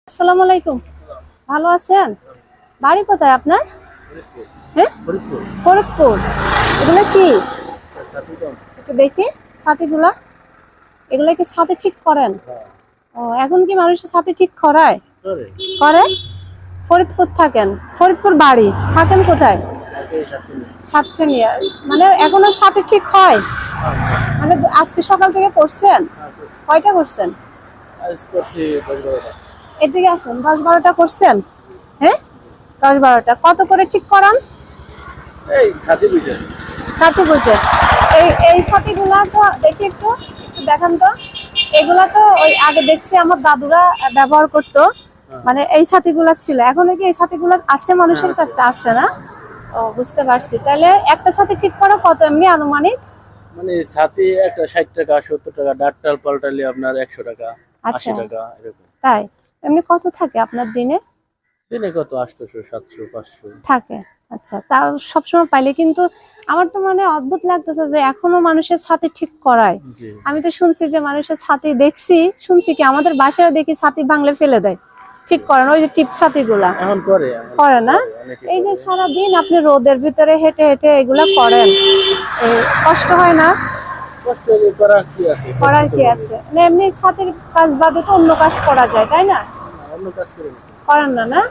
আসসালামু আলাইকুম। ভালো আছেন? বাড়ি কোথায় আপনার? হ্যাঁ, ফরিদপুর। এগুলো কি একটু দেখি ছাতিগুলা। এগুলা কি ছাতি ঠিক করেন? ও, এখন কি মানুষের ছাতি ঠিক করায়? করে। ফরিদপুর থাকেন? ফরিদপুর বাড়ি, থাকেন কোথায়? সাতকানিয়া। মানে এখনো ছাতি ঠিক হয়? মানে আজকে সকাল থেকে করছেন? কয়টা করছেন? এদিকে আসুন, 10-12টা করছেন? হ্যাঁ, 10-12টা। কত করে ঠিক করান? ছাতি বুঝে। এই এই ছাতিগুলা তো দেখি, একটু একটু দেখান তো। এগুলা তো ওই আগে দেখছি আমার দাদুরা ব্যবহার করতো। মানে এই ছাতিগুলা ছিল, এখন কি এই ছাতিগুলা আছে মানুষের কাছে? আছে না? ও, বুঝতে পারছি। তাহলে একটা ছাতি ঠিক করা কত এমনি আনুমানিক? মানে ছাতি একটা 60 টাকা 70 টাকা, ডাটটাল পাল্টালে আপনার 100 টাকা, আচ্ছা, 80 টাকা এরকম। তাই? এমনি কত থাকে আপনার দিনে? দিনে কত 800 700 500 থাকে। আচ্ছা, তা সবসময় পাইলে কিন্তু আমার তো মানে অদ্ভুত লাগতেছে যে এখনো মানুষের ছাতি ঠিক করায়। জি। আমি তো শুনছি যে মানুষের ছাতি দেখছি, শুনছি কি আমাদের বাসায় দেখি ছাতি ভাঙলে ফেলে দেয়, ঠিক করেন ওই যে টিপ ছাতি গুলা এখন করে করে না? অনেকে এই যে করে। সারাদিন আপনি রোদের ভিতরে হেঁটে হেঁটে এগুলা করেন, এই কষ্ট হয় না? কষ্ট হলে করার কি আছে, করার কি আছে, না এমনি ছাতির কাজ বাদে তো অন্য কাজ করা যায়, তাই না? অন্য কাজ করে না। করেন না না?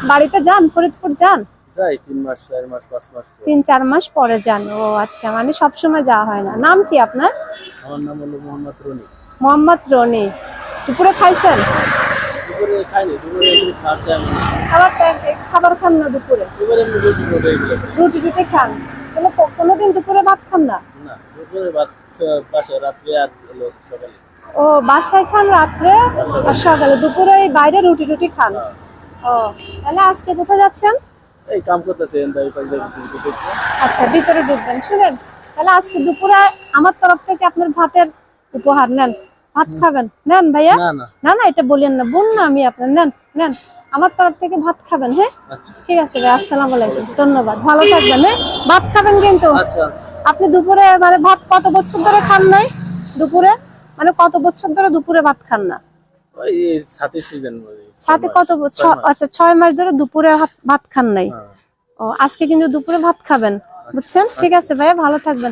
বাড়িতে যান, ফরিদপুর যান? যাই 3 মাস 4 মাস 5 মাস পর। 3-4 মাস পরে যান। ও আচ্ছা, মানে সবসময় যাওয়া হয় না। নাম কি আপনার? আমার নাম হলো মোহাম্মদ রনি। মোহাম্মদ রনি। দুপুরে খাইছেন? দুপুরে খাইনি, দুপুরে এমনি খাওয়ার টাইম নেই। খাবার খান না দুপুরে? দুপুরে এমনি রুটি করে এগুলো খাই। রুটি টুটি খান? তাহলে কোনোদিন দুপুরে ভাত খান না? না, দুপুরে ভাত বাসায়, রাত্রে আর হলো সকালে। ও, বাসায় খান রাত্রে আর সকালে, দুপুরে এই বাইরে রুটি টুটি খান? ও, তাহলে আজকে কোথায় যাচ্ছেন? এই কাম করতেছেন তাই পাইলে দুপুরে। আচ্ছা, ভিতরে ঢুকবেন। শুনেন, তাহলে আজকে দুপুরে আমার তরফ থেকে আপনার ভাতের উপহার নেন। ভাত খাবেন? নেন ভাইয়া। না না। না না, এটা বলেন না, বোন না আমি আপনার। নেন নেন, আমার তরফ থেকে ভাত খাবেন। হ্যাঁ, আচ্ছা ঠিক আছে ভাই, আসসালামু আলাইকুম, ধন্যবাদ, ভালো থাকবেন। হ্যাঁ, ভাত খাবেন কিন্তু। আচ্ছা আচ্ছা। আপনি দুপুরে মানে ভাত কত বছর ধরে খান নাই? দুপুরে মানে কত বছর ধরে দুপুরে ভাত খান না? ওই ছাতি সিজন মানে সাথে কত বছর? আচ্ছা, 6 মাস ধরে দুপুরে ভাত খান নাই। হ্যাঁ। ও, আজকে কিন্তু দুপুরে ভাত খাবেন, বুঝছেন? ঠিক আছে ভাইয়া, ভালো থাকবেন।